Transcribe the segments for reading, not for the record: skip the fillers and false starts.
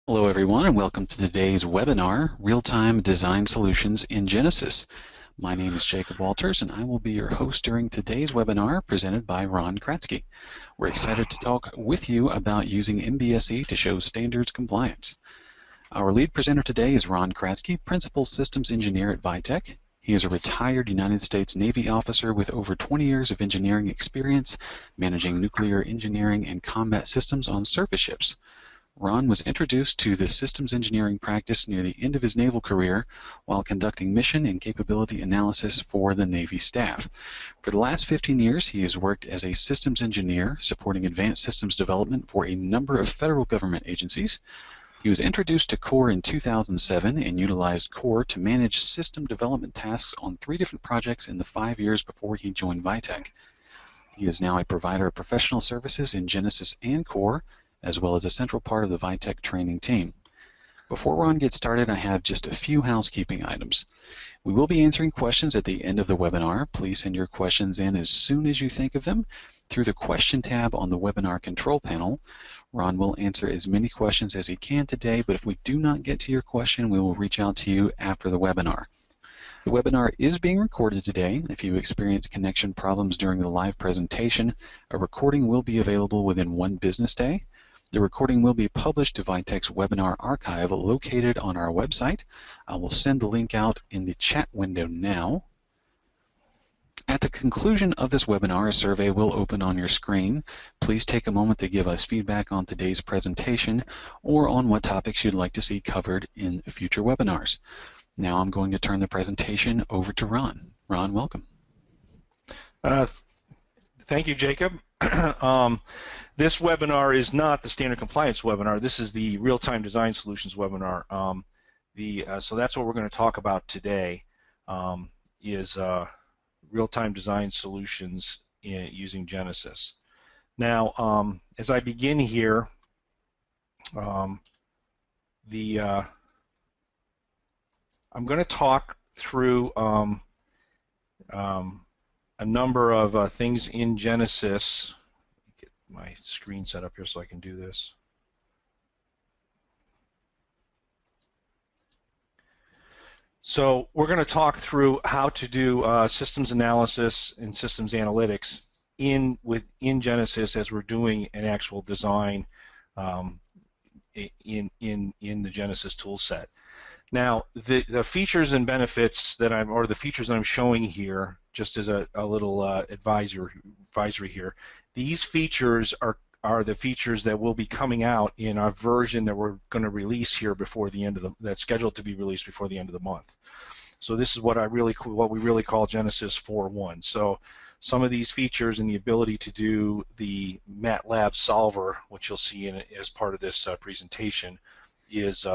Hello everyone and welcome to today's webinar, Real-Time Design Solutions in Genesys. My name is Jacob Walters and I will be your host during today's webinar presented by Ron Kratzky. We're excited to talk with you about using MBSE to show standards compliance. Our lead presenter today is Ron Kratzky, Principal Systems Engineer at Vitek. He is a retired United States Navy officer with over 20 years of engineering experience managing nuclear engineering and combat systems on surface ships. Ron was introduced to the systems engineering practice near the end of his naval career while conducting mission and capability analysis for the Navy staff. For the last 15 years, he has worked as a systems engineer supporting advanced systems development for a number of federal government agencies. He was introduced to CORE in 2007 and utilized CORE to manage system development tasks on 3 different projects in the 5 years before he joined Vitek. He is now a provider of professional services in Genesys and CORE, as well as a central part of the Vitek training team. Before Ron gets started, I have just a few housekeeping items. We will be answering questions at the end of the webinar. Please send your questions in as soon as you think of them through the question tab on the webinar control panel. Ron will answer as many questions as he can today, but if we do not get to your question, we will reach out to you after the webinar. The webinar is being recorded today. If you experience connection problems during the live presentation, a recording will be available within 1 business day. The recording will be published to Vitek's webinar archive located on our website. I will send the link out in the chat window now. At the conclusion of this webinar, a survey will open on your screen. Please take a moment to give us feedback on today's presentation or on what topics you'd like to see covered in future webinars. Now I'm going to turn the presentation over to Ron. Ron, welcome. Thank you, Jacob. This webinar is not the standard compliance webinar. This is the real-time design solutions webinar. So that's what we're going to talk about today, is real-time design solutions using Genesys. Now, as I begin here, I'm going to talk through a number of things in Genesys. Get my screen set up here so I can do this. So we're going to talk through how to do systems analysis and systems analytics in Genesys as we're doing an actual design in the Genesys tool set. Now, the features and benefits that the features that I'm showing here, just as a little advisory here, these features are the features that will be coming out in our version that we're going to release here before the end of that's scheduled to be released before the end of the month. So this is what we really call Genesys 4.1. So some of these features and the ability to do the MATLAB solver, which you'll see as part of this presentation, is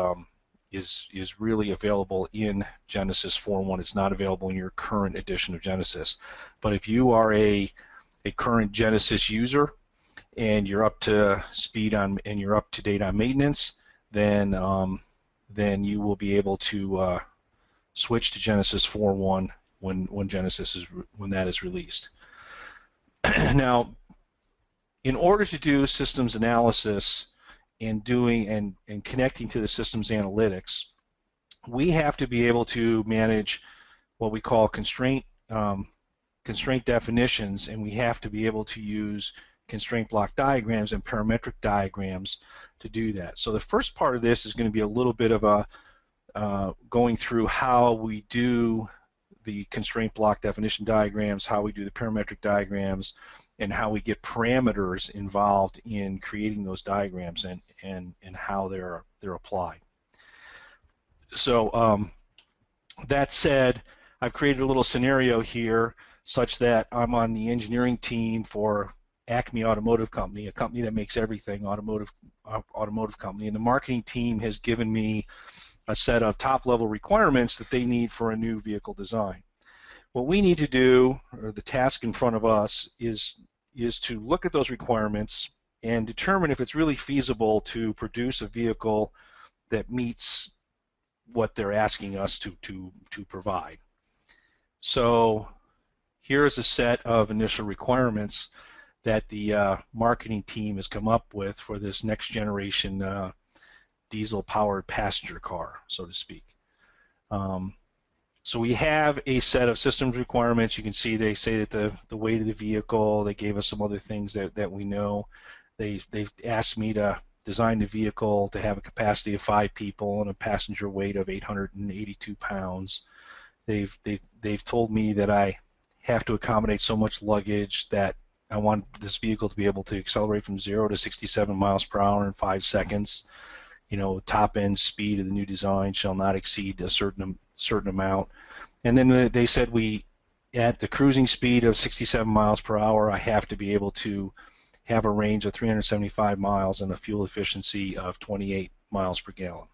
really available in Genesys 4.1. It's not available in your current edition of Genesys. But if you are a current Genesys user and you're up to speed on and you're up to date on maintenance, then you will be able to switch to Genesys 4.1 when that is released. Now, in order to do systems analysis and connecting to the systems analytics, we have to be able to manage what we call constraint definitions, and we have to be able to use constraint block diagrams and parametric diagrams to do that. So the first part of this is going to be a little bit of a going through how we do the constraint block definition diagrams, how we do the parametric diagrams, and how we get parameters involved in creating those diagrams and how they're applied. So that said, I've created a little scenario here such that I'm on the engineering team for Acme Automotive Company, a company that makes everything, automotive company, and the marketing team has given me a set of top-level requirements that they need for a new vehicle design. What we need to do, or the task in front of us, is to look at those requirements and determine if it's really feasible to produce a vehicle that meets what they're asking us to provide. So here's a set of initial requirements that the marketing team has come up with for this next generation diesel-powered passenger car, so to speak. So we have a set of systems requirements. You can see they say that the weight of the vehicle, they gave us some other things that we know. They've asked me to design the vehicle to have a capacity of 5 people and a passenger weight of 882 pounds. They've told me that I have to accommodate so much luggage that I want this vehicle to be able to accelerate from 0 to 67 miles per hour in 5 seconds. You know, top end speed of the new design shall not exceed a certain amount. And then they said at the cruising speed of 67 miles per hour, I have to be able to have a range of 375 miles and a fuel efficiency of 28 miles per gallon.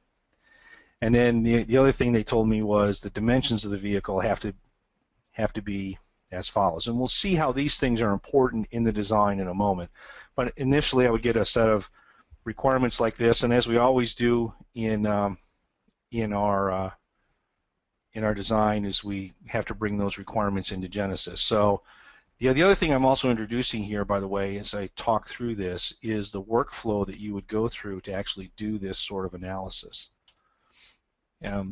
And then the other thing they told me was the dimensions of the vehicle have to be as follows. And we'll see how these things are important in the design in a moment. But initially, I would get a set of requirements like this, and as we always do in our design, is we have to bring those requirements into Genesis. So the other thing I'm also introducing here, by the way, as I talk through this, is the workflow that you would go through to actually do this sort of analysis.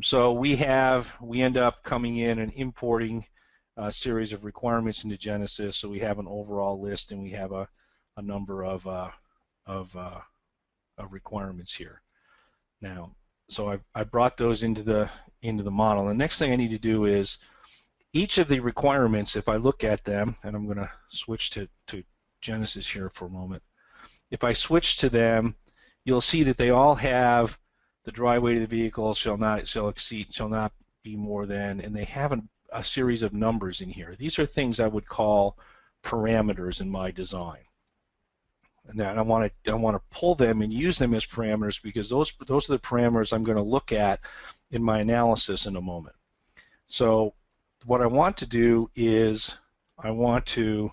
So we end up coming in and importing a series of requirements into Genesis. So we have an overall list, and we have a number of requirements here. Now, so I brought those into the model. The next thing I need to do is each of the requirements, if I look at them, and I'm going to switch to Genesis here for a moment. If I switch to them, you'll see that they all have the dry weight of the vehicle shall not be more than, and they have a series of numbers in here. These are things I would call parameters in my design. And then I want to pull them and use them as parameters, because those are the parameters I'm going to look at in my analysis in a moment. So what I want to do is I want to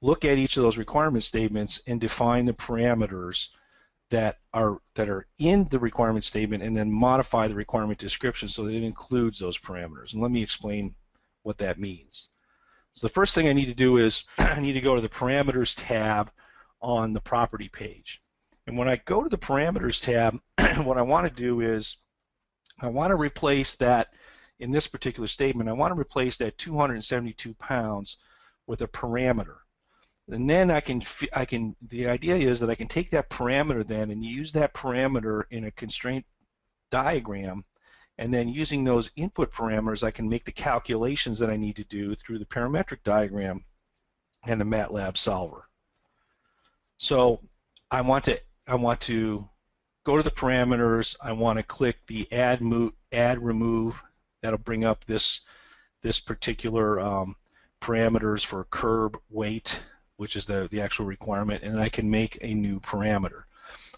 look at each of those requirement statements and define the parameters that are in the requirement statement, and then modify the requirement description so that it includes those parameters. And let me explain what that means. So the first thing I need to do is I need to go to the Parameters tab on the property page. And when I go to the Parameters tab, what I want to do is I want to replace that, in this particular statement, I want to replace that 272 pounds with a parameter. And then the idea is that I can take that parameter then and use that parameter in a constraint diagram, and then using those input parameters, I can make the calculations that I need to do through the parametric diagram and the MATLAB solver. So I want to go to the parameters. I want to click the add remove. That'll bring up this particular parameters for curb weight, which is the actual requirement, and I can make a new parameter.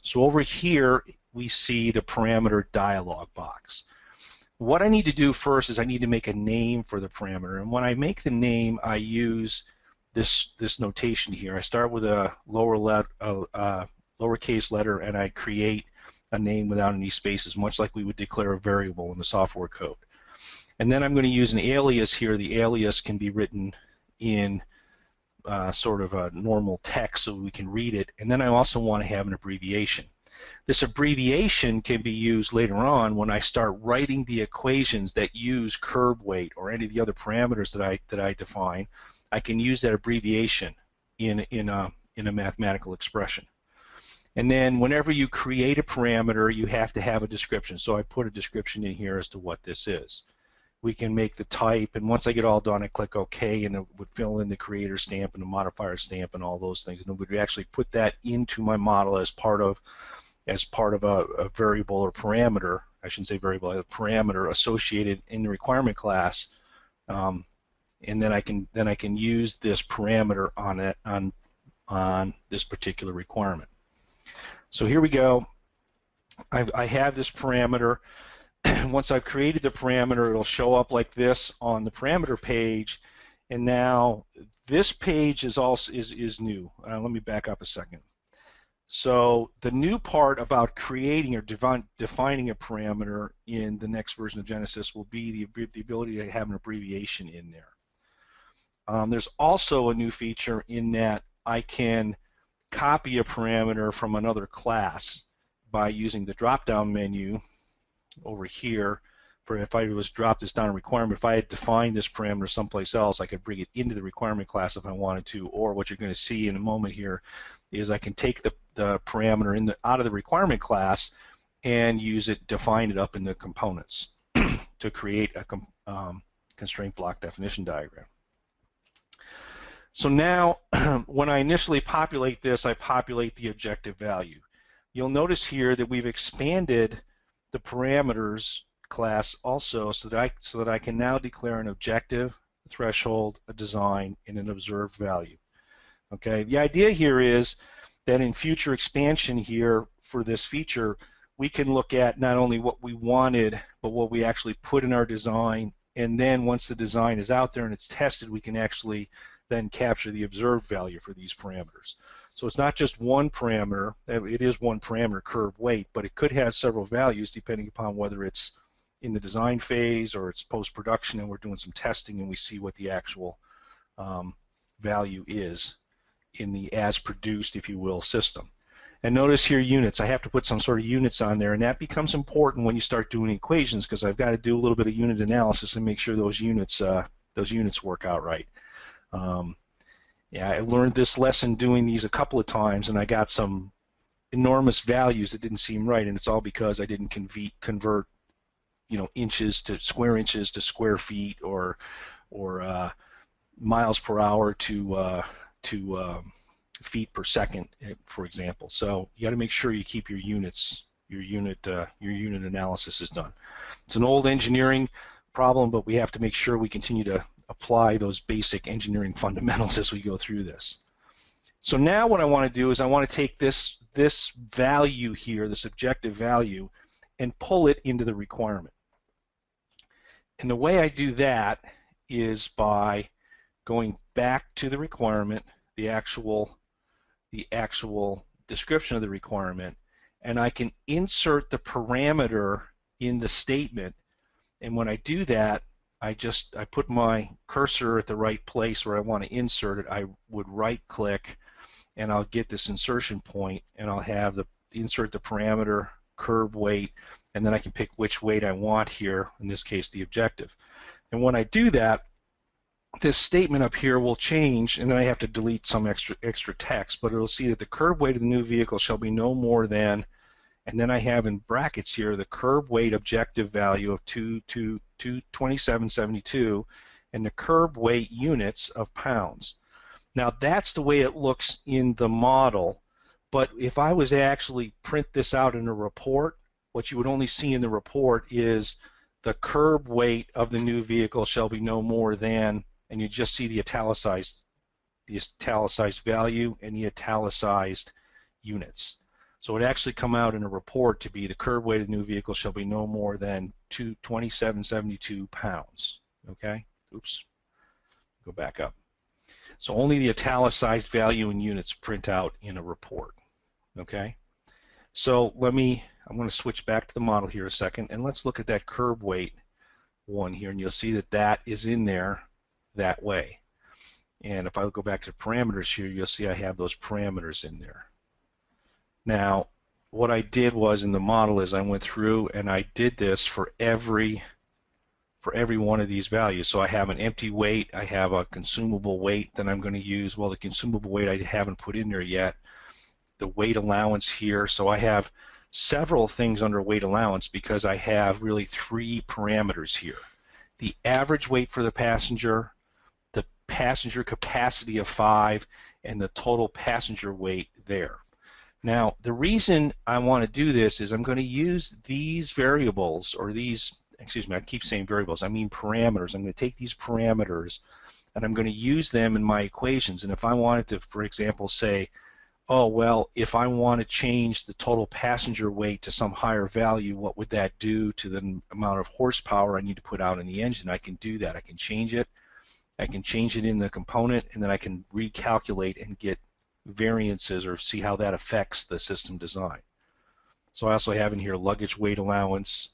So over here we see the parameter dialog box. What I need to do first is I need to make a name for the parameter, and when I make the name, I use this notation here. I start with a lowercase letter, and I create a name without any spaces, much like we would declare a variable in the software code. And then I'm going to use an alias here. The alias can be written in sort of a normal text so we can read it, and then I also want to have an abbreviation. This abbreviation can be used later on when I start writing the equations that use curb weight or any of the other parameters that I define. I can use that abbreviation in a mathematical expression. And then whenever you create a parameter, you have to have a description. So I put a description in here as to what this is. We can make the type, and once I get all done, I click OK, and it would fill in the creator stamp and the modifier stamp and all those things, and it would actually put that into my model as part of a variable or parameter. I shouldn't say variable, a parameter associated in the requirement class, and then I can use this parameter on this particular requirement. So here we go. I have this parameter. Once I've created the parameter, it'll show up like this on the parameter page, and now this page is new. Let me back up a second. So the new part about creating or defining a parameter in the next version of Genesis will be the ability to have an abbreviation in there. There's also a new feature in that I can copy a parameter from another class by using the drop-down menu over here. For if I was drop this down a requirement, if I had defined this parameter someplace else, I could bring it into the requirement class if I wanted to. Or what you're going to see in a moment here is I can take the parameter out of the requirement class and use it, define it up in the components to create a constraint block definition diagram. So now, when I initially populate this, I populate the objective value. You'll notice here that we've expanded the parameters class also so that I can now declare an objective, a threshold, a design, and an observed value. Okay. The idea here is that in future expansion here for this feature, we can look at not only what we wanted, but what we actually put in our design, and then once the design is out there and it's tested, we can actually then capture the observed value for these parameters. So it's not just one parameter. It is one parameter, curve weight, but it could have several values depending upon whether it's in the design phase or it's post-production and we're doing some testing and we see what the actual value is in the as-produced, if you will, system. And notice here units. I have to put some sort of units on there, and that becomes important when you start doing equations because I've got to do a little bit of unit analysis and make sure those units work out right. Yeah, I learned this lesson doing these a couple of times, and I got some enormous values that didn't seem right, and it's all because I didn't convert, inches to square feet or miles per hour to feet per second, for example. So you got to make sure you keep your units, your unit analysis is done. It's an old engineering problem, but we have to make sure we continue to apply those basic engineering fundamentals as we go through this. So now what I want to do is I want to take this value here, this objective value, and pull it into the requirement. And the way I do that is by going back to the requirement, the actual description of the requirement, and I can insert the parameter in the statement. And when I do that, I put my cursor at the right place where I want to insert it. I would right-click, and I'll get this insertion point, and I'll have insert the parameter, curve weight, and then I can pick which weight I want here, in this case the objective. And when I do that, this statement up here will change, and then I have to delete some extra text, but it'll see that the curve weight of the new vehicle shall be no more than, and then I have in brackets here the curve weight objective value of 227.72 and the curve weight units of pounds. Now that's the way it looks in the model, but if I was to actually print this out in a report, what you would only see in the report is the curb weight of the new vehicle shall be no more than, and you just see the italicized value and the italicized units. So it actually come out in a report to be the curb weight of the new vehicle shall be no more than 227.72 pounds. Okay? Oops. Go back up. So only the italicized value in units print out in a report. Okay? So I'm going to switch back to the model here a second, and let's look at that curb weight one here, and you'll see that that is in there that way. And if I go back to parameters here, you'll see I have those parameters in there. Now, what I did was in the model is I went through and I did this for every one of these values. So I have an empty weight, I have a consumable weight that I'm going to use. Well, the consumable weight I haven't put in there yet. The weight allowance here, so I have several things under weight allowance because I have really three parameters here. The average weight for the passenger capacity of 5, and the total passenger weight there. Now, the reason I want to do this is I'm going to use these variables, or these, excuse me, I keep saying variables, I mean parameters. I'm going to take these parameters and I'm going to use them in my equations. And if I wanted to, for example, say, oh, well, if I want to change the total passenger weight to some higher value, what would that do to the amount of horsepower I need to put out in the engine? I can do that. I can change it. I can change it in the component, and then I can recalculate and get variances or see how that affects the system design. So I also have in here luggage weight allowance,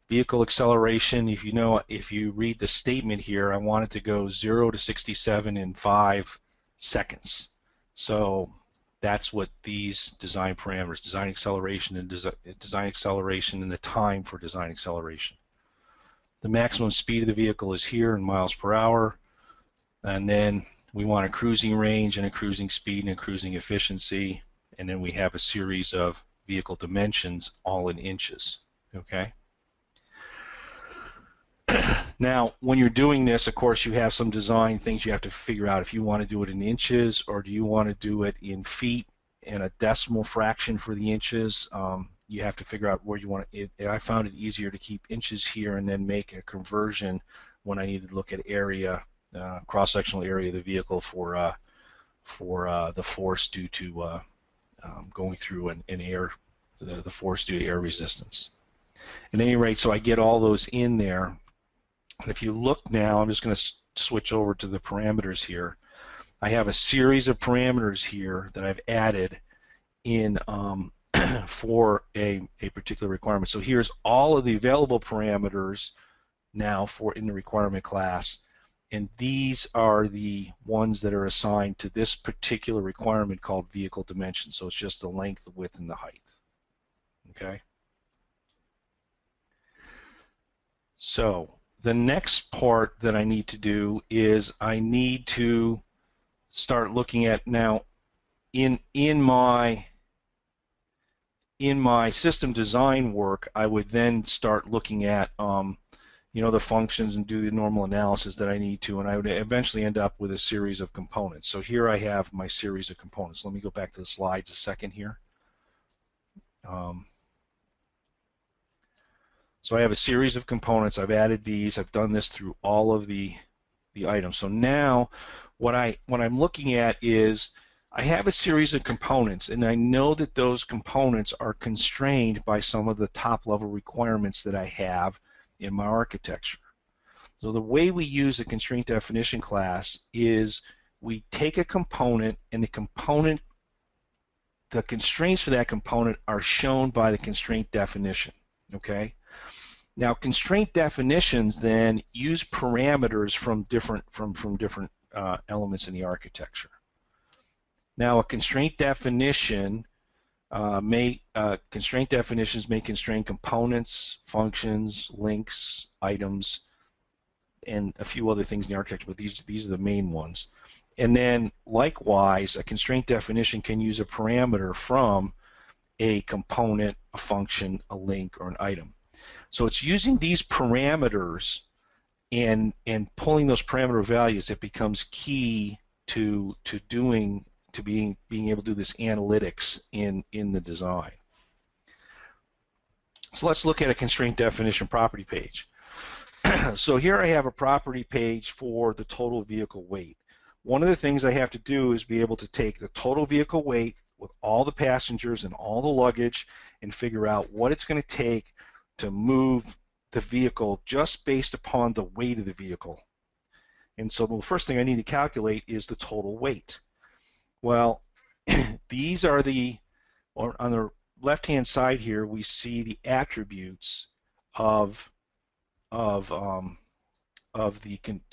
vehicle acceleration. If you read the statement here, I want it to go 0 to 67 in 5 seconds. So That's what these design parameters, design acceleration and design acceleration and the time for design acceleration. The maximum speed of the vehicle is here in miles per hour, and then we want a cruising range and a cruising speed and a cruising efficiency, and then we have a series of vehicle dimensions all in inches, okay? Now, when you're doing this, of course, you have some design things you have to figure out if you want to do it in inches or do you want to do it in feet and a decimal fraction for the inches. You have to figure out where you want it. I found it easier to keep inches here and then make a conversion when I need to look at area, cross-sectional area of the vehicle for the force due to going through an air, the force due to air resistance. At any rate, so I get all those in there. And if you look now, I'm just going to switch over to the parameters here. I have a series of parameters here that I've added in for a particular requirement. So here's all of the available parameters now for in the requirement class, and these are the ones that are assigned to this particular requirement called vehicle dimension. So it's just the length, the width, and the height. Okay. So the next part that I need to do is I need to start looking at now in my system design work. I would then start looking at you know, the functions and do the normal analysis that I need to, and I would eventually end up with a series of components. So here I have my series of components. Let me go back to the slides a second here. So I have a series of components. I've added these. I've done this through all of the items. So now what I'm looking at is I have a series of components, and I know that those components are constrained by some of the top-level requirements that I have in my architecture. So the way we use the constraint definition class is we take a component, and the constraints for that component are shown by the constraint definition. Okay. Now, constraint definitions then use parameters from different elements in the architecture. Now, a constraint definition constraint definitions may constrain components, functions, links, items, and a few other things in the architecture, but these are the main ones. And then, likewise, a constraint definition can use a parameter from a component, a function, a link, or an item. So it's using these parameters and pulling those parameter values that becomes key to being able to do this analytics in the design. So let's look at a constraint definition property page. So here I have a property page for the total vehicle weight. One of the things I have to do is be able to take the total vehicle weight with all the passengers and all the luggage and figure out what it's going to take to move the vehicle just based upon the weight of the vehicle. And so the first thing I need to calculate is the total weight. Well, these are on the left-hand side here, we see the attributes of the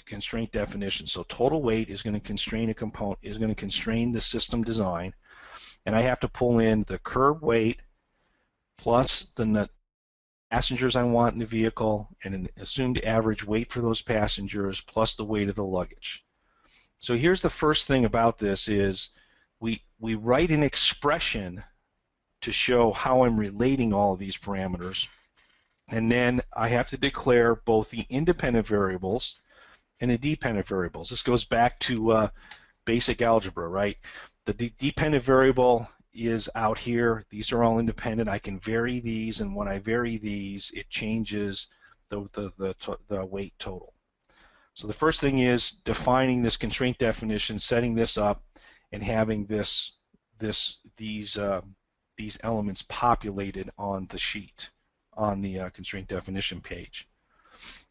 constraint definition. So total weight is going to constrain a component, is going to constrain the system design, and I have to pull in the curb weight plus the passengers I want in the vehicle and an assumed average weight for those passengers plus the weight of the luggage. So here's the first thing about this is we write an expression to show how I'm relating all of these parameters, and then I have to declare both the independent variables and the dependent variables. This goes back to basic algebra, right? The dependent variable is out here. These are all independent. I can vary these, and when I vary these, it changes the weight total. So the first thing is defining this constraint definition, setting this up, and having these elements populated on the sheet, on the constraint definition page.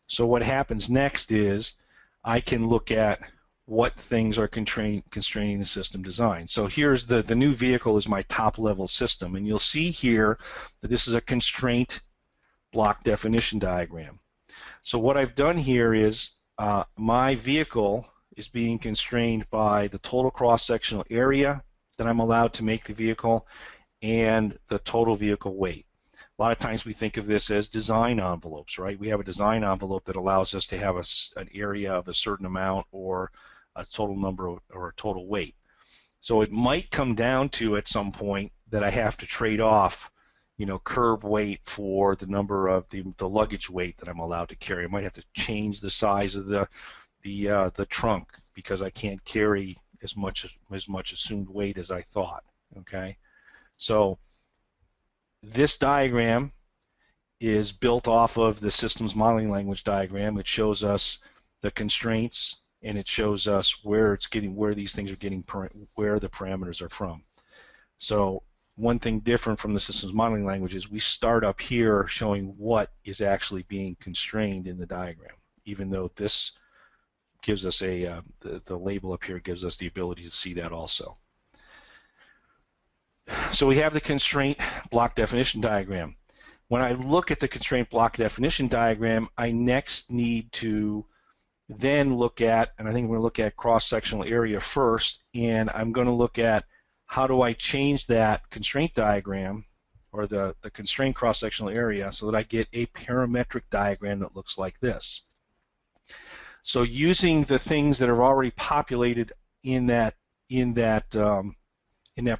So what happens next is I can look at what things are constraining the system design. So here's the new vehicle is my top level system, and you'll see here that this is a constraint block definition diagram. So what I've done here is my vehicle is being constrained by the total cross-sectional area that I'm allowed to make the vehicle, and the total vehicle weight. A lot of times we think of this as design envelopes, right? We have a design envelope that allows us to have an area of a certain amount or a total number or a total weight. So it might come down to at some point that I have to trade off, curb weight for the number of the luggage weight that I'm allowed to carry. I might have to change the size of the trunk because I can't carry as much assumed weight as I thought. Okay, so this diagram is built off of the systems modeling language diagram. It shows us the constraints, and it shows us where these things are getting, where the parameters are from. So one thing different from the systems modeling language is we start up here showing what is actually being constrained in the diagram, even though this gives us the label up here gives us the ability to see that also. So we have the constraint block definition diagram. When I look at the constraint block definition diagram, I next need to then look at, and I think I'm going to look at cross-sectional area first, and I'm going to look at how do I change that constraint diagram or the constraint cross-sectional area so that I get a parametric diagram that looks like this. So using the things that are already populated in that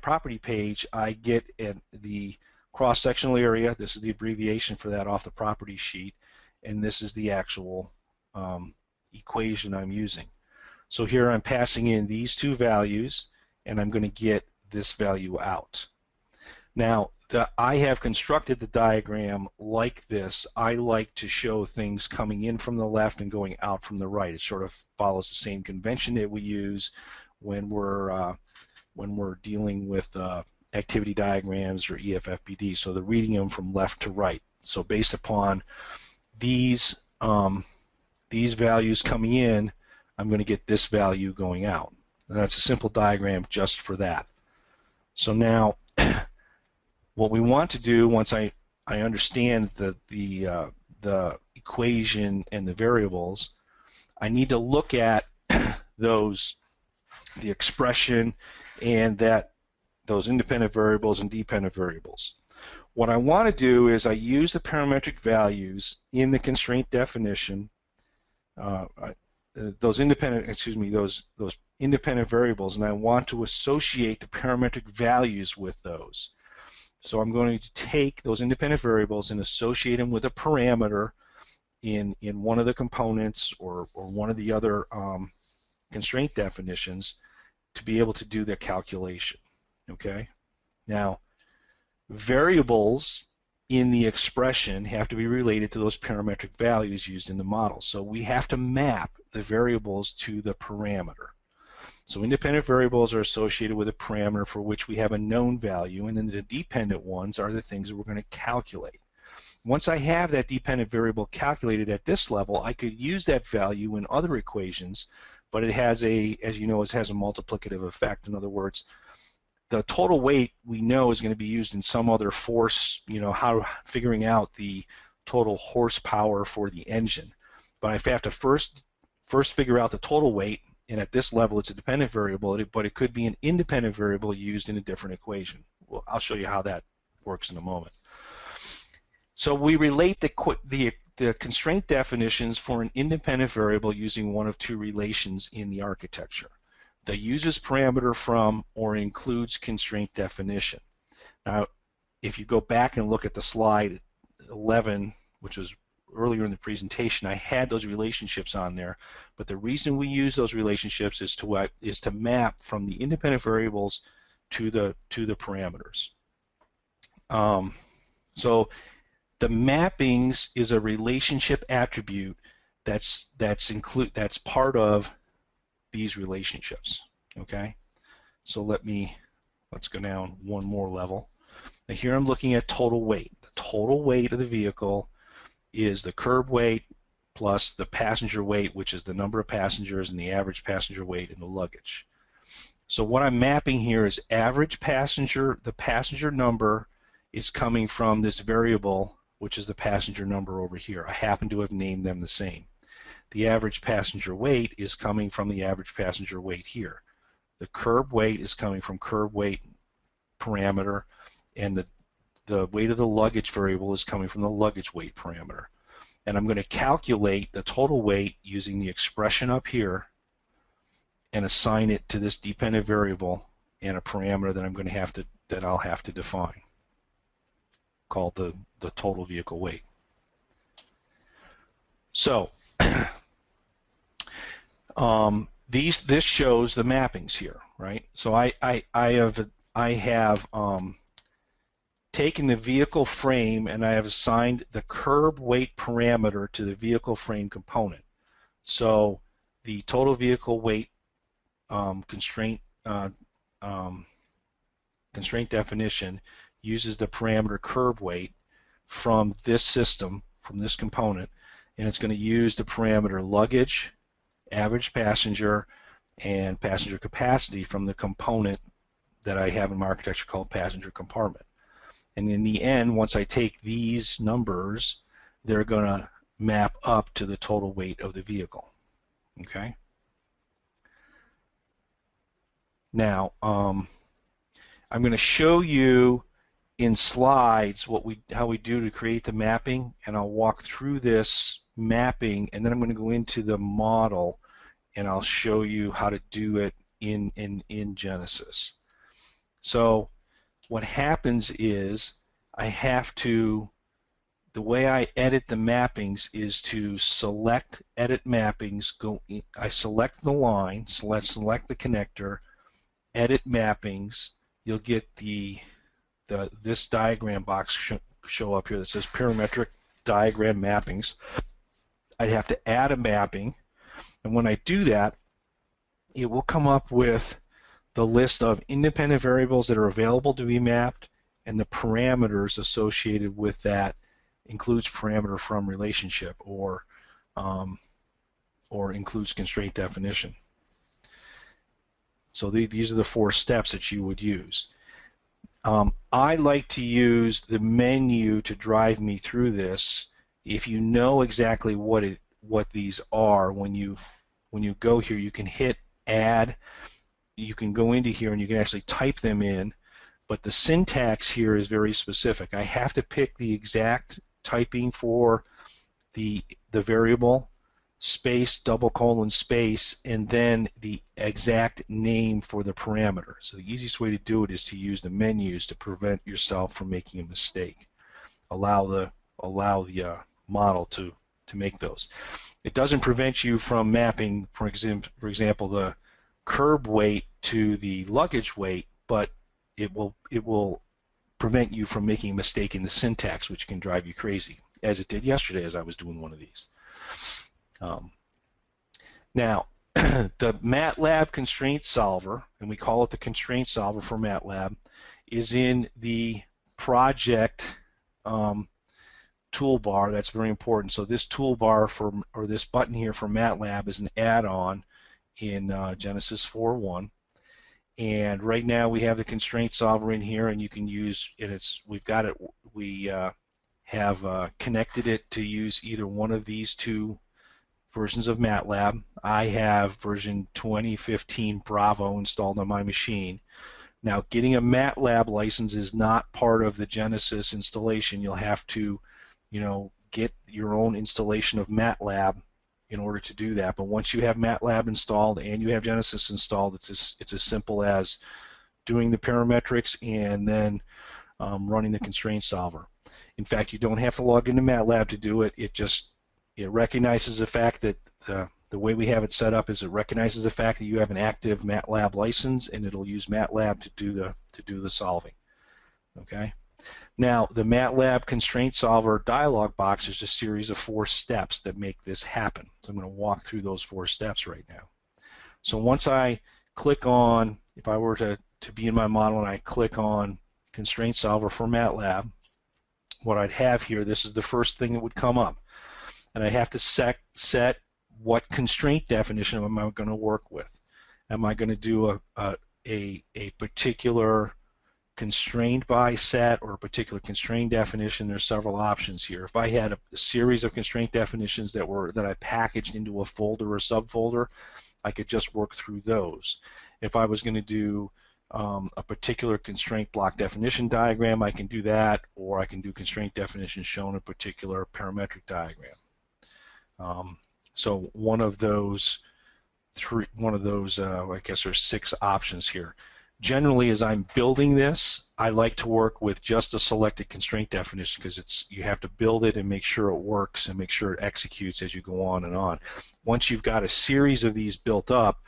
property page, I get the cross-sectional area. This is the abbreviation for that off the property sheet, and this is the actual equation I'm using. So here I'm passing in these two values, and I'm going to get this value out. Now, I have constructed the diagram like this. I like to show things coming in from the left and going out from the right. It sort of follows the same convention that we use when we're dealing with activity diagrams or EFFPD. So they're reading them from left to right. So based upon these values coming in, I'm going to get this value going out. And that's a simple diagram just for that. So now, what we want to do once I understand the equation and the variables, I need to look at the expression and those independent variables and dependent variables. What I want to do is I use the parametric values in the constraint definition. Those independent variables, and I want to associate the parametric values with those. So I'm going to take those independent variables and associate them with a parameter in one of the components or one of the other constraint definitions to be able to do the calculation. Okay? Now, variables in the expression have to be related to those parametric values used in the model. So we have to map the variables to the parameter. So independent variables are associated with a parameter for which we have a known value, and then the dependent ones are the things that we're going to calculate. Once I have that dependent variable calculated at this level, I could use that value in other equations, but it has as you know, it has a multiplicative effect. In other words, the total weight we know is going to be used in some other force, figuring out the total horsepower for the engine. But I have to first figure out the total weight, and at this level it's a dependent variable, but it could be an independent variable used in a different equation. Well, I'll show you how that works in a moment. So we relate the constraint definitions for an independent variable using one of two relations in the architecture. The uses parameter from or includes constraint definition. Now, if you go back and look at the slide 11, which was earlier in the presentation, I had those relationships on there, but the reason we use those relationships is to map from the independent variables to the parameters. So the mappings is a relationship attribute that's part of these relationships. Okay, so let's go down one more level. Now here I'm looking at total weight. The total weight of the vehicle is the curb weight plus the passenger weight, which is the number of passengers and the average passenger weight in the luggage. So what I'm mapping here is average passenger. The passenger number is coming from this variable, which is the passenger number over here. I happen to have named them the same. The average passenger weight is coming from the average passenger weight here. The curb weight is coming from curb weight parameter, and the weight of the luggage variable is coming from the luggage weight parameter. And I'm going to calculate the total weight using the expression up here and assign it to this dependent variable and a parameter that I'll have to define, called the total vehicle weight. So this shows the mappings here, right? So I have taken the vehicle frame and I have assigned the curb weight parameter to the vehicle frame component. So the total vehicle weight constraint definition uses the parameter curb weight from this system, from this component, and it's going to use the parameter luggage, average passenger, and passenger capacity from the component that I have in my architecture called passenger compartment. And in the end, once I take these numbers, they're going to map up to the total weight of the vehicle. Okay. Now, I'm going to show you in slides how we do to create the mapping, and I'll walk through this mapping, and then I'm going to go into the model, and I'll show you how to do it in Genesys. So what happens is the way I edit the mappings is to select edit mappings, I select the line, select the connector, edit mappings. You'll get this diagram box show up here that says parametric diagram mappings. I'd have to add a mapping, and when I do that, it will come up with the list of independent variables that are available to be mapped, and the parameters associated with that includes parameter from relationship or includes constraint definition. So these are the 4 steps that you would use. I like to use the menu to drive me through this. If you know exactly what these are, when you go here, you can hit add. You can go into here and you can actually type them in, but the syntax here is very specific. I have to pick the exact typing for the variable, space, double colon, space, and then the exact name for the parameter. So the easiest way to do it is to use the menus to prevent yourself from making a mistake. Allow the model to make those. It doesn't prevent you from mapping, for example, the curb weight to the luggage weight, but it will prevent you from making a mistake in the syntax, which can drive you crazy, as it did yesterday as I was doing one of these. Now, the MATLAB constraint solver, and we call it the constraint solver for MATLAB, is in the project toolbar. That's very important. So this toolbar or this button here for MATLAB is an add-on in Genesys 4.1, and right now we have the constraint solver in here, and you can use it. We have connected it to use either one of these 2 versions of MATLAB. I have version 2015 Bravo installed on my machine. Now, getting a MATLAB license is not part of the Genesys installation. You'll have to, get your own installation of MATLAB in order to do that. But once you have MATLAB installed and you have Genesys installed, it's as simple as doing the parametrics and then running the constraint solver. In fact, you don't have to log into MATLAB to do it. It recognizes the fact that the way we have it set up is it recognizes the fact that you have an active MATLAB license, and it'll use MATLAB to do the solving. Okay. Now, the MATLAB constraint solver dialog box is a series of 4 steps that make this happen. So I'm going to walk through those 4 steps right now. So once I click on, if I were to be in my model and I click on constraint solver for MATLAB, what I'd have here, this is the first thing that would come up. And I have to set what constraint definition am I going to work with. Am I going to do a particular constrained by set or a particular constraint definition? There's several options here. If I had a series of constraint definitions that I packaged into a folder or subfolder, I could just work through those. If I was going to do a particular constraint block definition diagram, I can do that, or I can do constraint definition shown in a particular parametric diagram. So one of those, I guess there's 6 options here. Generally, as I'm building this, I like to work with just a selected constraint definition because you have to build it and make sure it works and make sure it executes as you go on and on. Once you've got a series of these built up,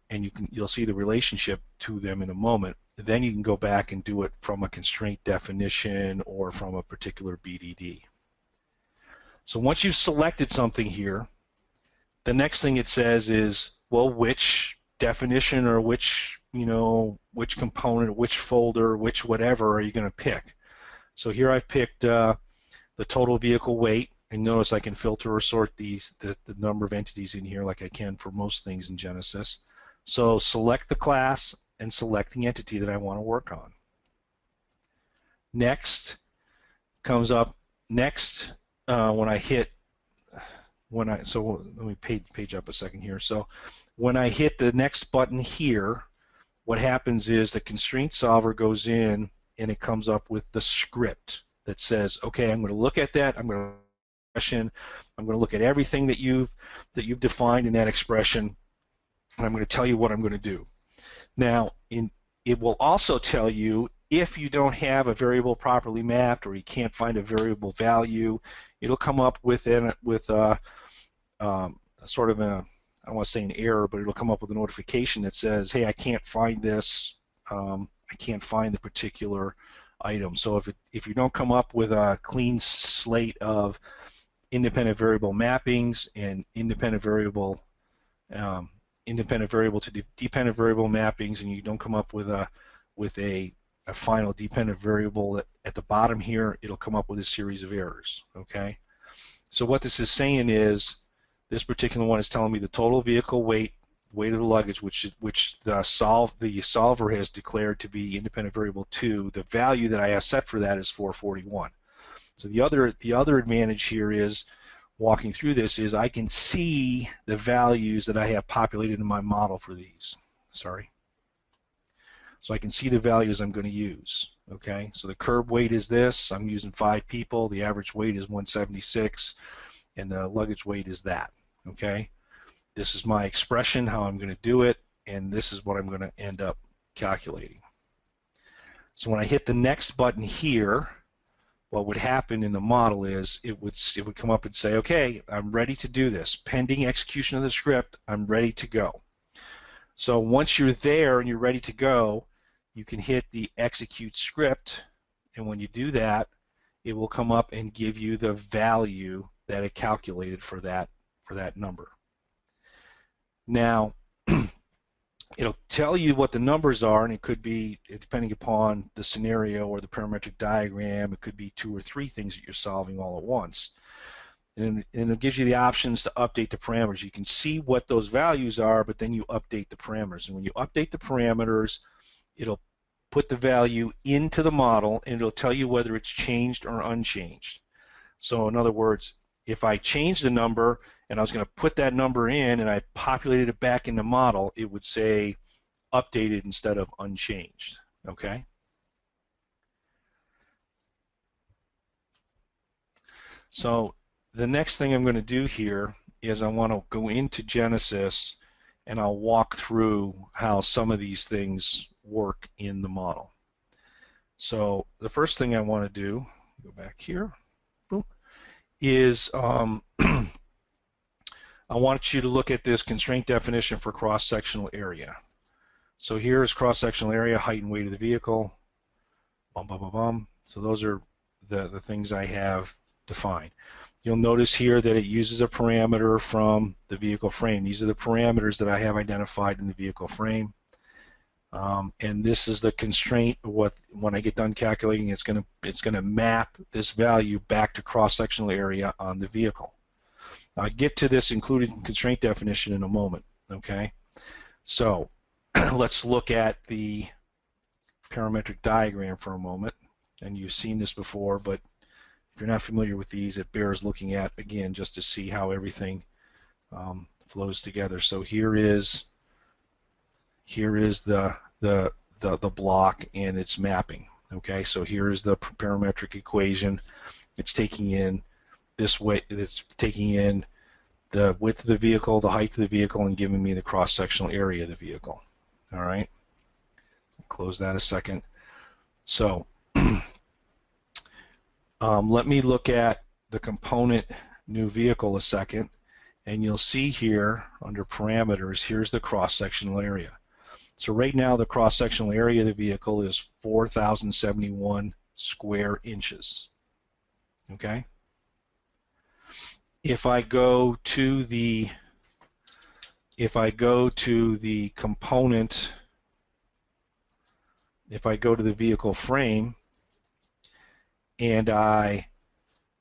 and you'll see the relationship to them in a moment, then you can go back and do it from a constraint definition or from a particular BDD. So once you've selected something here, the next thing it says is, well, which definition or which component, or which folder, which whatever are you going to pick? So here I've picked the total vehicle weight, and notice I can filter or sort the number of entities in here like I can for most things in Genesis. So select the class and select the entity that I want to work on. Next comes up next when I hit so let me page up a second here. So when I hit the next button here, what happens is the constraint solver goes in and it comes up with the script that says, okay, I'm going to look at that, I'm going to look at everything that you've defined in that expression, and I'm going to tell you what I'm going to do. Now, it will also tell you if you don't have a variable properly mapped or you can't find a variable value, it'll come up with sort of a, I don't want to say an error, but it'll come up with a notification that says, hey, I can't find this, I can't find the particular item. So if you don't come up with a clean slate of independent variable mappings and independent variable to dependent variable mappings, and you don't come up with a final dependent variable at the bottom here, it'll come up with a series of errors. Okay. So what this is saying is, this particular one is telling me the total vehicle weight of the luggage, which the solver has declared to be independent variable 2. The value that I have set for that is 441. So the other advantage here is, walking through this, is I can see the values that I have populated in my model for these. Sorry. So I can see the values I'm going to use. Okay. So the curb weight is this. I'm using 5 people. The average weight is 176, and the luggage weight is that. Okay. This is my expression, how I'm going to do it, and this is what I'm going to end up calculating. So when I hit the next button here, what would happen in the model is it would come up and say, okay, I'm ready to do this. Pending execution of the script, I'm ready to go. So once you're there and you're ready to go, you can hit the execute script, and when you do that, it will come up and give you the value that it calculated for that number. Now, it'll tell you what the numbers are, and it could be, depending upon the scenario or the parametric diagram, it could be 2 or 3 things that you're solving all at once. And it gives you the options to update the parameters. You can see what those values are, but then you update the parameters. And when you update the parameters, it'll put the value into the model, and it'll tell you whether it's changed or unchanged. So in other words, if I change the number and I was going to put that number in and I populated it back in the model, it would say updated instead of unchanged. Okay? So the next thing I'm going to do here is I want to go into Genesis and I'll walk through how some of these things work in the model. So the first thing I want to do, go back here, boom, is I want you to look at this constraint definition for cross-sectional area. So here is cross-sectional area, height and weight of the vehicle, bum, bum, bum, bum. So those are the things I have defined. You'll notice here that it uses a parameter from the vehicle frame. These are the parameters that I have identified in the vehicle frame. And this is the constraint. When I get done calculating, it's going to map this value back to cross-sectional area on the vehicle. I'll get to this included constraint definition in a moment. Okay, so let's look at the parametric diagram for a moment. And you've seen this before, but if you're not familiar with these, it bears looking at again just to see how everything flows together. So here is the block and its mapping. Okay, so here is the parametric equation. It's taking in this way. It's taking in the width of the vehicle, the height of the vehicle, and giving me the cross-sectional area of the vehicle. All right. Close that a second. So let me look at the component new vehicle a second, and you'll see here under parameters, here's the cross-sectional area. So right now the cross-sectional area of the vehicle is 4,071 square inches. Okay. If I go to the component, if I go to the vehicle frame and I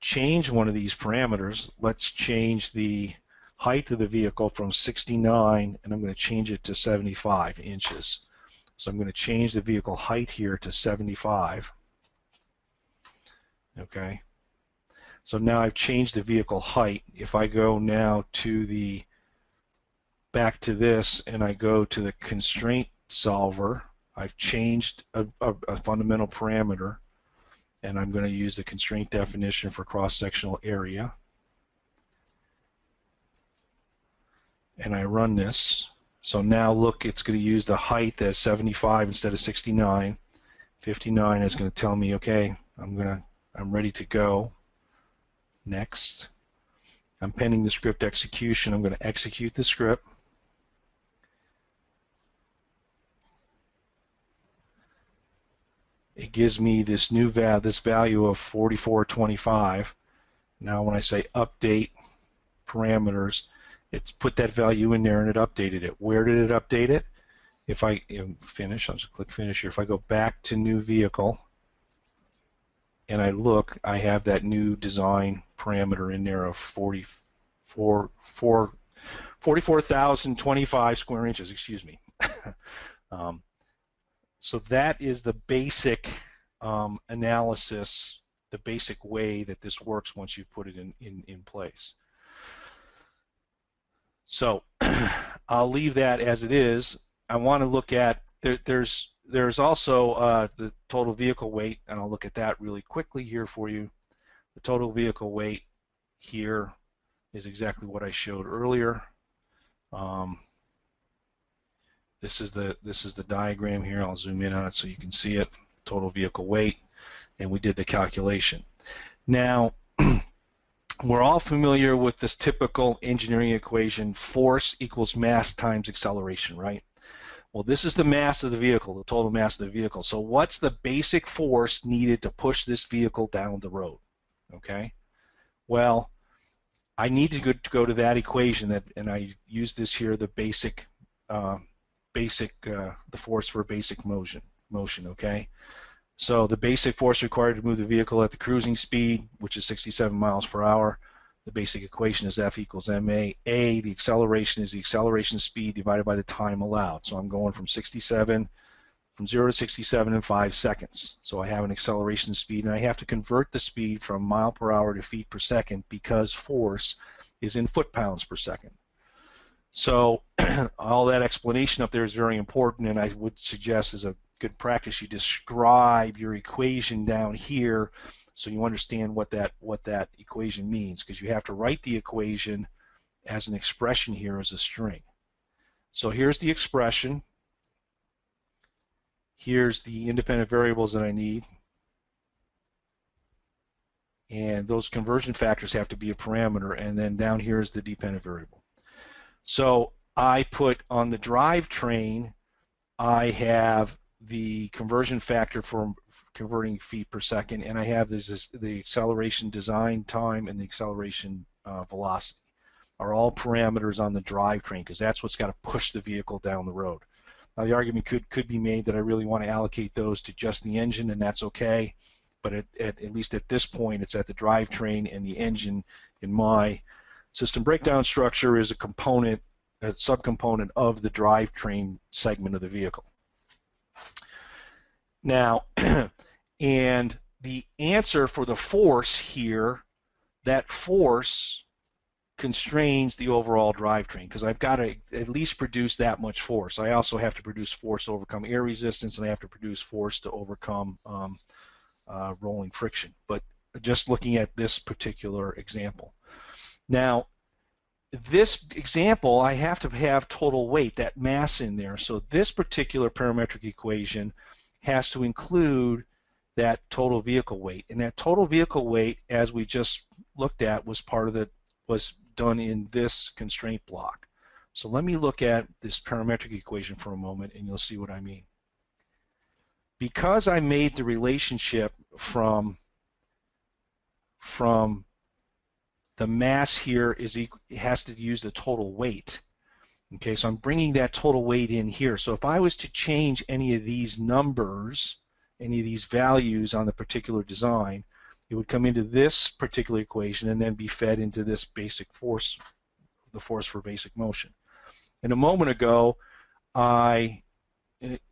change one of these parameters, let's change the height of the vehicle from 69, and I'm going to change it to 75 inches. So I'm going to change the vehicle height here to 75. Okay. So now I've changed the vehicle height. If I go now to the back to this and I go to the constraint solver, I've changed a fundamental parameter, and I'm going to use the constraint definition for cross-sectional area. And I run this. So now look, it's going to use the height as 75 instead of 69. 59 is going to tell me, okay, I'm ready to go. Next. I'm pending the script execution. I'm going to execute the script. It gives me this new value of 4425. Now when I say update parameters, it's put that value in there and it updated it. Where did it update it? If I finish, I'll just click finish here. If I go back to new vehicle and I look, I have that new design parameter in there of 44,025 square inches, excuse me. So that is the basic analysis, the basic way that this works once you've put it in place. So I'll leave that as it is. I want to look at, there's also the total vehicle weight, and I'll look at that really quickly here for you. The total vehicle weight here is exactly what I showed earlier. This is the diagram here. I'll zoom in on it so you can see it. Total vehicle weight, and we did the calculation. Now, we're all familiar with this typical engineering equation: force equals mass times acceleration, right? Well, this is the mass of the vehicle, the total mass of the vehicle. So what's the basic force needed to push this vehicle down the road? Okay. Well, I need to go to that equation, and I use this here, the the force for basic motion. Okay. So the basic force required to move the vehicle at the cruising speed, which is 67 miles per hour, the basic equation is F equals ma. A, the acceleration, is the acceleration speed divided by the time allowed. So I'm going from 0 to 67 in 5 seconds. So I have an acceleration speed, and I have to convert the speed from mile per hour to feet per second because force is in foot-pounds per second. So all that explanation up there is very important, and I would suggest as a good practice you describe your equation down here so you understand what that equation means, because you have to write the equation as an expression here as a string. So here's the expression. Here's the independent variables that I need, and those conversion factors have to be a parameter, and then down here is the dependent variable. So I put on the drivetrain, I have the conversion factor for converting feet per second, and I have the acceleration design time and the acceleration velocity are all parameters on the drivetrain, because that's what's got to push the vehicle down the road. Now the argument could be made that I really want to allocate those to just the engine, and that's okay, but at least at this point it's at the drivetrain, and the engine in my system breakdown structure is a component, a subcomponent of the drivetrain segment of the vehicle. Now, and the answer for the force here, that force constrains the overall drivetrain, because I've got to at least produce that much force. I also have to produce force to overcome air resistance, and I have to produce force to overcome rolling friction. But just looking at this particular example. Now, this example, I have to have total weight, that mass in there. So this particular parametric equation has to include that total vehicle weight. And that total vehicle weight, as we just looked at, was done in this constraint block. So let me look at this parametric equation for a moment, and you'll see what I mean. Because I made the relationship from the mass here has to use the total weight. Okay, so I'm bringing that total weight in here. So if I was to change any of these numbers, any of these values on the particular design, it would come into this particular equation and then be fed into this basic force, the force for basic motion. And a moment ago,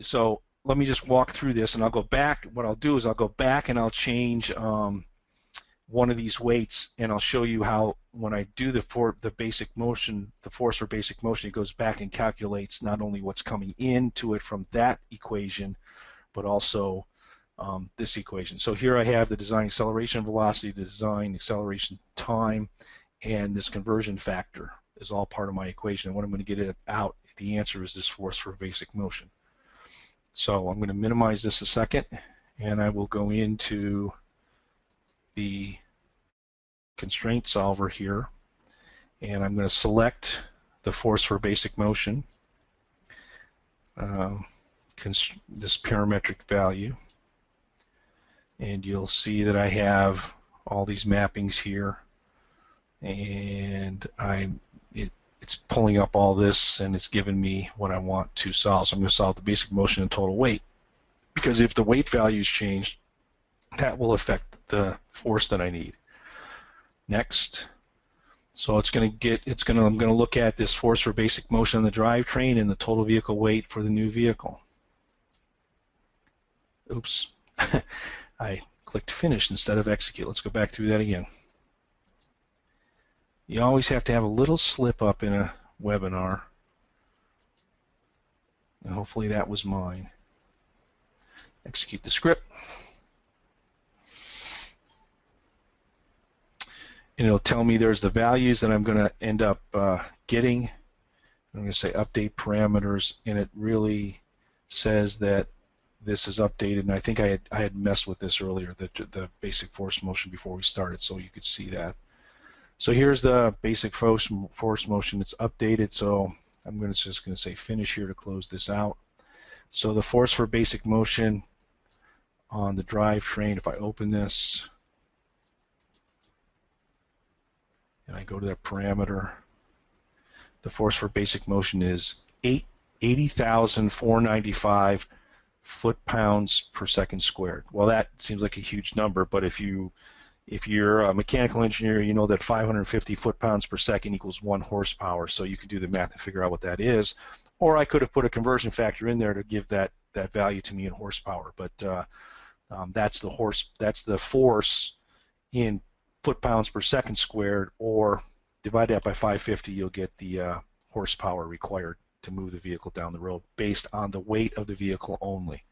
so let me just walk through this, and I'll go back. What I'll do is I'll go back and I'll change one of these weights, and I'll show you how when I do the basic motion, the force for basic motion, it goes back and calculates not only what's coming into it from that equation, but also this equation. So here I have the design acceleration velocity, the design acceleration time, and this conversion factor is all part of my equation. And what I'm going to get it out, the answer is this force for basic motion. So I'm going to minimize this a second, and I will go into the constraint solver here, and I'm going to select the force for basic motion, this parametric value, and you'll see that I have all these mappings here, and it's pulling up all this, and it's giving me what I want to solve. So I'm going to solve the basic motion and total weight, because if the weight values change, that will affect the force that I need. Next. So I'm going to look at this force for basic motion on the drivetrain and the total vehicle weight for the new vehicle. Oops. I clicked finish instead of execute. Let's go back through that again. You always have to have a little slip up in a webinar. And hopefully that was mine. Execute the script. And it'll tell me there's the values that I'm going to end up getting. I'm going to say update parameters, and it really says that this is updated. And I think I had messed with this earlier, the basic force motion before we started, so you could see that. So here's the basic force motion. It's updated, so I'm just going to say finish here to close this out. So the force for basic motion on the drivetrain, if I open this, and I go to that parameter, the force for basic motion is 80,495 foot-pounds per second squared. Well, that seems like a huge number, but if you're a mechanical engineer, you know that 550 foot-pounds per second equals 1 horsepower, so you can do the math to figure out what that is. Or I could have put a conversion factor in there to give that value to me in horsepower, but that's the force in foot-pounds per second squared, or divide that by 550, you'll get the horsepower required to move the vehicle down the road based on the weight of the vehicle only.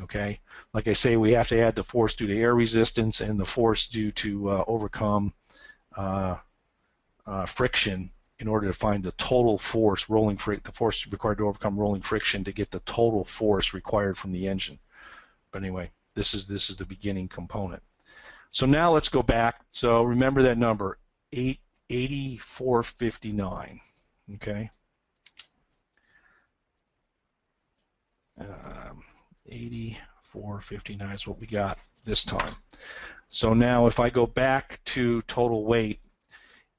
Okay, like I say, we have to add the force due to air resistance and the force due to overcome friction in order to find the total force, the force required to overcome rolling friction to get the total force required from the engine. But anyway, this is the beginning component. So now let's go back. So remember that number, 8459. Okay. 8459 is what we got this time. So now if I go back to total weight,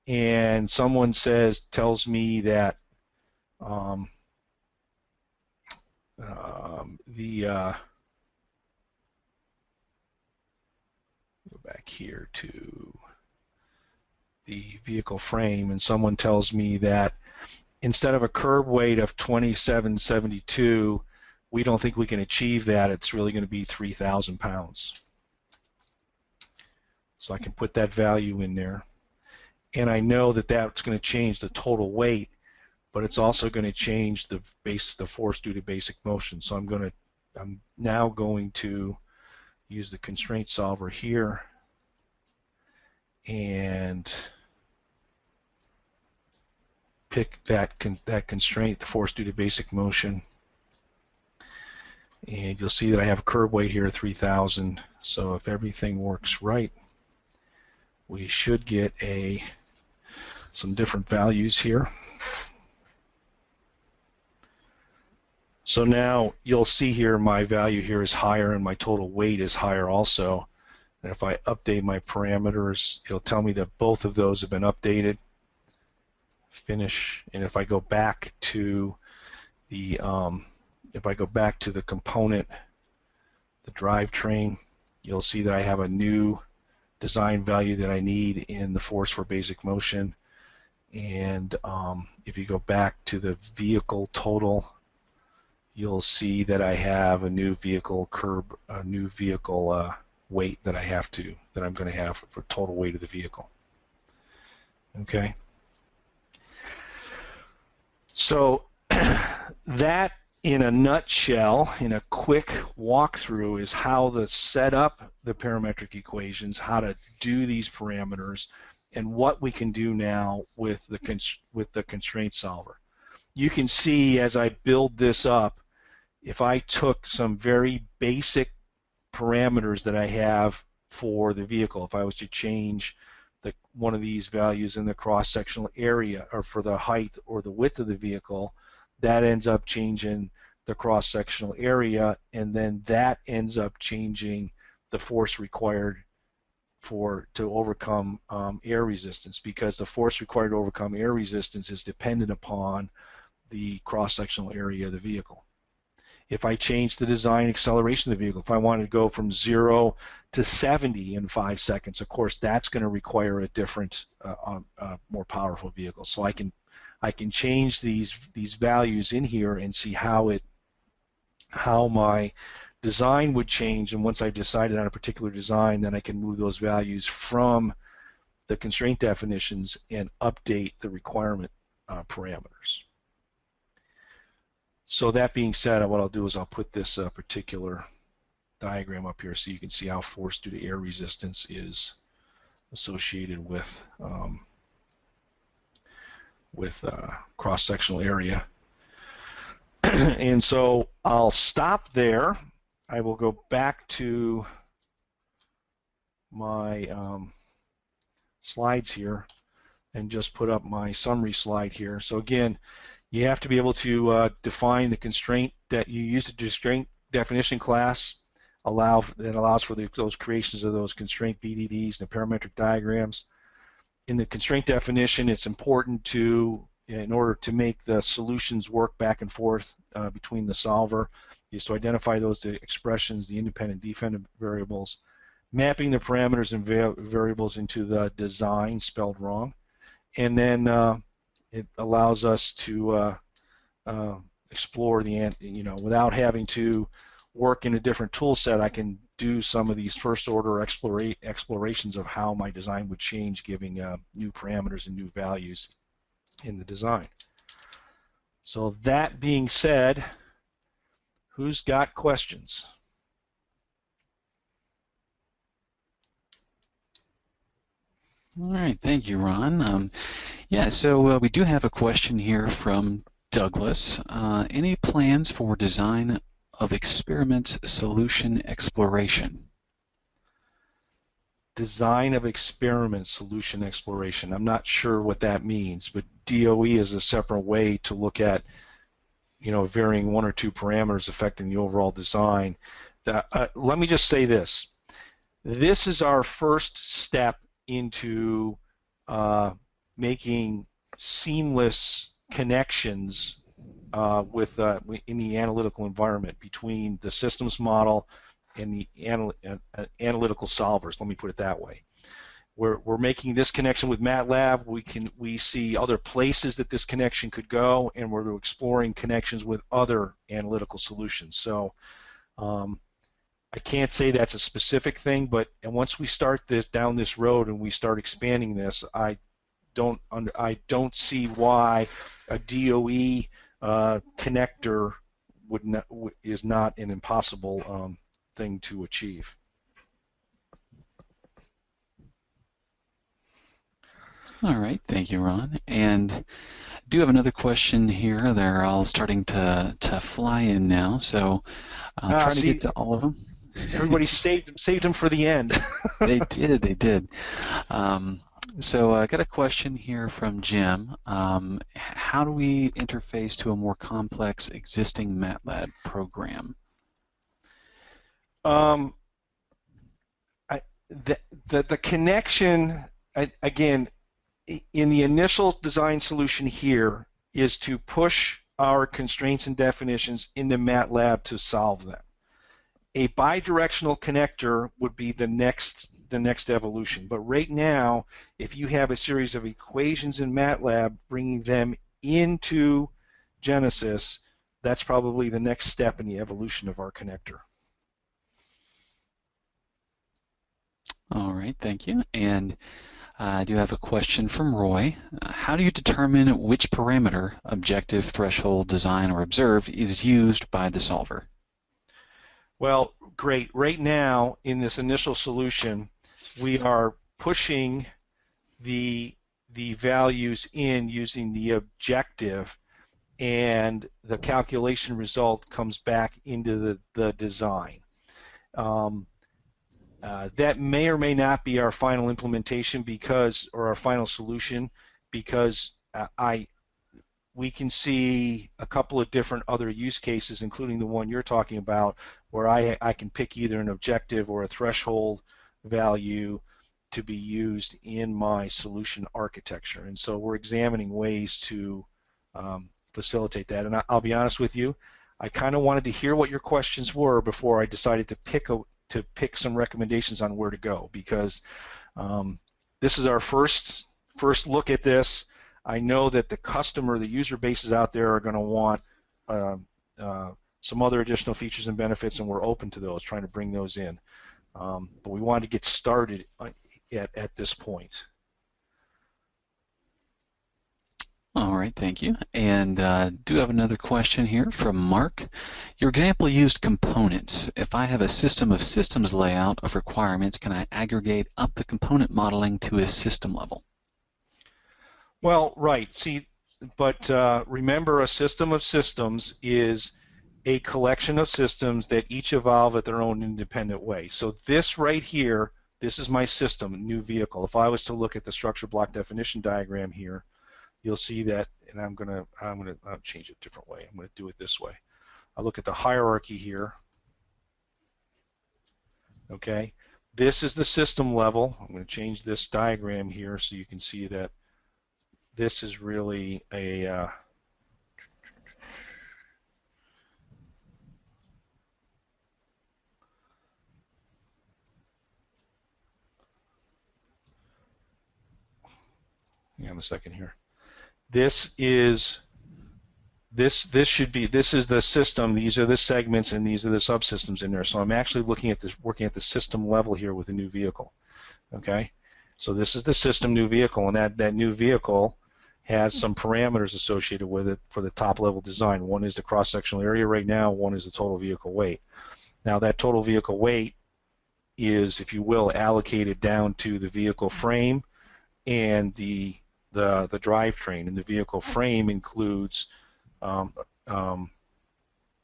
and someone tells me that go back here to the vehicle frame, and someone tells me that instead of a curb weight of 2772, we don't think we can achieve that. It's really going to be 3,000 pounds. So I can put that value in there. and I know that that's going to change the total weight, but it's also going to change the force due to basic motion. So I'm now going to use the constraint solver here and pick that constraint, the force due to basic motion, and you'll see that I have a curb weight here of 3,000. So if everything works right, we should get some different values here. So now you'll see here my value here is higher and my total weight is higher also. And if I update my parameters, it'll tell me that both of those have been updated. Finish, and if I go back to the component, the drivetrain, you'll see that I have a new design value that I need in the force for basic motion. And if you go back to the vehicle total, you'll see that I have a new vehicle curb, a new vehicle weight that I'm going to have for total weight of the vehicle. Okay. So that, in a nutshell, in a quick walkthrough, is how to set up the parametric equations, how to do these parameters, and what we can do now with the constraint solver. You can see as I build this up, if I took some very basic parameters that I have for the vehicle, if I was to change one of these values in the cross-sectional area, or for the height or the width of the vehicle, that ends up changing the cross-sectional area, and then that ends up changing the force required to overcome air resistance, because the force required to overcome air resistance is dependent upon the cross-sectional area of the vehicle. If I change the design acceleration of the vehicle, if I want to go from 0 to 70 in 5 seconds, of course that's going to require a different, more powerful vehicle. So I can change these values in here and see how my design would change. And once I've decided on a particular design, then I can move those values from the constraint definitions and update the requirement parameters. So that being said, what I'll do is I'll put this particular diagram up here so you can see how force due to air resistance is associated with cross-sectional area. And so I'll stop there. I will go back to my slides here and just put up my summary slide here. So again, you have to be able to define the constraint that you use. The constraint definition class that allows for those creations of those constraint BDDs and the parametric diagrams. In the constraint definition, it's important in order to make the solutions work back and forth between the solver, is to identify those expressions, the independent, dependent variables, mapping the parameters and variables into the design spelled wrong, and then it allows us to explore without having to work in a different tool set. I can do some of these first order explorations of how my design would change, giving new parameters and new values in the design. So that being said, who's got questions? All right, thank you, Ron. Yeah, so we do have a question here from Douglas. Any plans for design of experiments solution exploration? Design of experiment solution exploration. I'm not sure what that means, but DOE is a separate way to look at, varying one or two parameters affecting the overall design. Let me just say this. This is our first step into making seamless connections in the analytical environment between the systems model and the analytical solvers. Let me put it that way. We're making this connection with MATLAB. We see other places that this connection could go, and we're exploring connections with other analytical solutions. So I can't say that's a specific thing, but once we start down this road and we start expanding this, don't see why a DOE connector is not an impossible thing to achieve. All right, thank you, Ron. And I do have another question here. They're all starting to fly in now, so trying to get to all of them. Everybody saved them for the end. They did. So I got a question here from Jim. How do we interface to a more complex existing MATLAB program? The connection, again, in the initial design solution here is to push our constraints and definitions into MATLAB to solve them. A bidirectional connector would be the next evolution. But right now, if you have a series of equations in MATLAB, bringing them into Genesys, that's probably the next step in the evolution of our connector. All right, thank you. And I do have a question from Roy. How do you determine which parameter, objective, threshold, design, or observed, is used by the solver? Well, great. Right now, in this initial solution, we are pushing the values in using the objective, and the calculation result comes back into the design. That may or may not be our final implementation or our final solution, because we can see a couple of different other use cases, including the one you're talking about, where I can pick either an objective or a threshold value to be used in my solution architecture. And so we're examining ways to facilitate that. And I'll be honest with you, I kind of wanted to hear what your questions were before I decided to pick some recommendations on where to go, because this is our first look at this. I know that the user bases out there are going to want some other additional features and benefits, and we're open to those, trying to bring those in. But we wanted to get started at this point. All right, thank you. And do have another question here from Mark. Your example used components. If I have a system of systems layout of requirements, can I aggregate up the component modeling to a system level? Well, right. See, but remember, a system of systems is a collection of systems that each evolve at their own independent way. So this right here, this is my system, new vehicle. If I was to look at the structure block definition diagram here, you'll see that, and I'm gonna change it a different way. I'm gonna do it this way. I look at the hierarchy here. Okay, this is the system level. I'm gonna change this diagram here so you can see that this is really a hang on a second here. This is this should be, this is the system, these are the segments, and these are the subsystems in there. So I'm actually looking at this, working at the system level here with a new vehicle. Okay, so this is the system new vehicle, and that new vehicle has some parameters associated with it for the top level design. One is the cross-sectional area right now, one is the total vehicle weight. Now that total vehicle weight is, if you will, allocated down to the vehicle frame and the drivetrain, and the vehicle frame includes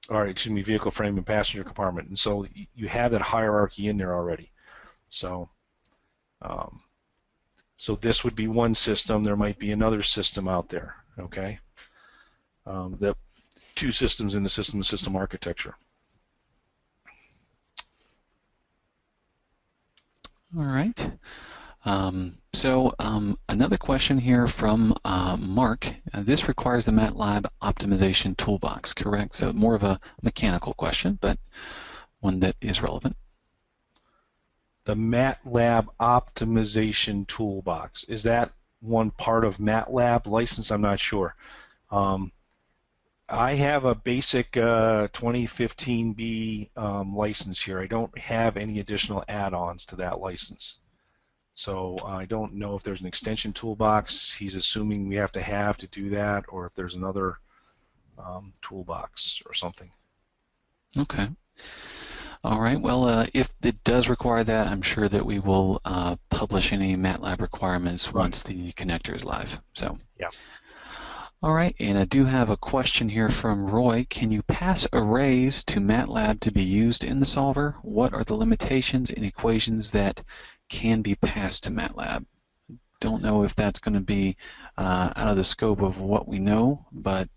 vehicle frame and passenger compartment, and so you have that hierarchy in there already. So so this would be one system. There might be another system out there. Okay, the two systems in the system architecture. All right. Another question here from Mark. This requires the MATLAB optimization toolbox, correct? So more of a mechanical question, but one that is relevant. The MATLAB optimization toolbox, is that one part of MATLAB license? I'm not sure. I have a basic 2015B license here. I don't have any additional add-ons to that license. So I don't know if there's an extension toolbox he's assuming we have to do that, or if there's another toolbox or something. Okay. All right. Well, if it does require that, I'm sure that we will publish any MATLAB requirements Right. once the connector is live. So. Yeah. All right, and I do have a question here from Roy. Can you pass arrays to MATLAB to be used in the solver? What are the limitations in equations that can be passed to MATLAB? Don't know if that's going to be out of the scope of what we know, but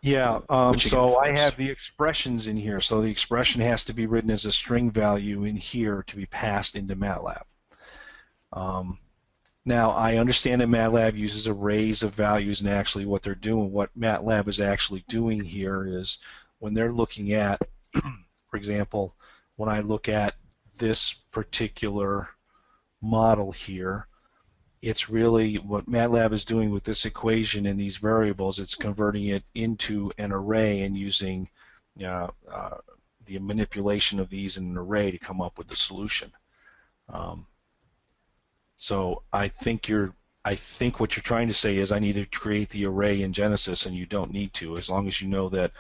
yeah, what you got so for I us? have the expressions in here. So the expression has to be written as a string value in here to be passed into MATLAB. Now, I understand that MATLAB uses arrays of values, and actually what they're doing, what MATLAB is actually doing here is when they're looking at, for example, when I look at this particular model here, it's really what MATLAB is doing with this equation and these variables, it's converting it into an array and using the manipulation of these in an array to come up with the solution. So I think what you're trying to say is I need to create the array in Genesis, and you don't need to, as long as you know that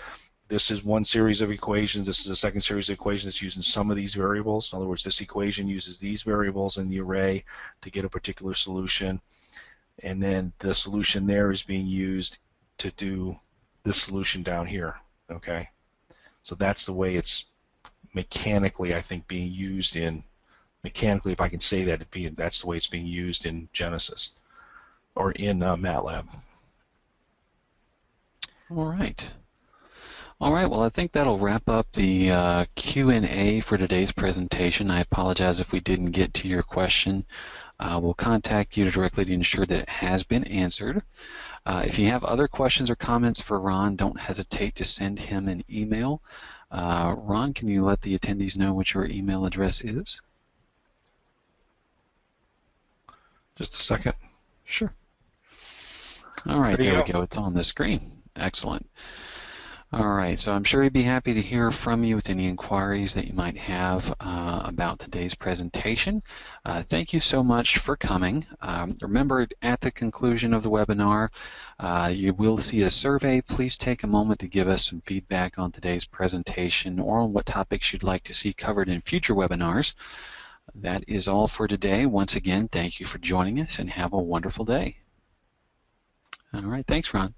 this is one series of equations, this is a second series of equations that's using some of these variables. In other words, this equation uses these variables in the array to get a particular solution, and then the solution there is being used to do this solution down here. Okay, so that's the way it's mechanically, I think, being used in. Mechanically, if I can say that, that's the way it's being used in Genesis or in MATLAB. All right. All right, well, I think that'll wrap up the Q&A for today's presentation. I apologize if we didn't get to your question. We'll contact you directly to ensure that it has been answered. If you have other questions or comments for Ron, don't hesitate to send him an email. Ron, can you let the attendees know what your email address is? Just a second. Sure. All right, there we go. go. It's on the screen. Excellent. All right, so I'm sure he'd be happy to hear from you with any inquiries that you might have about today's presentation. Thank you so much for coming. Remember, at the conclusion of the webinar, you will see a survey. Please take a moment to give us some feedback on today's presentation or on what topics you'd like to see covered in future webinars. That is all for today. Once again, thank you for joining us and have a wonderful day. All right, thanks, Ron.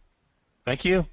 Thank you.